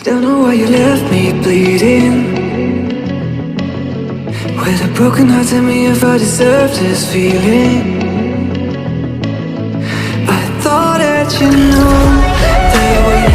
Don't know why you left me bleeding. With a broken heart, tell me if I deserve this feeling. I thought that you knew that what you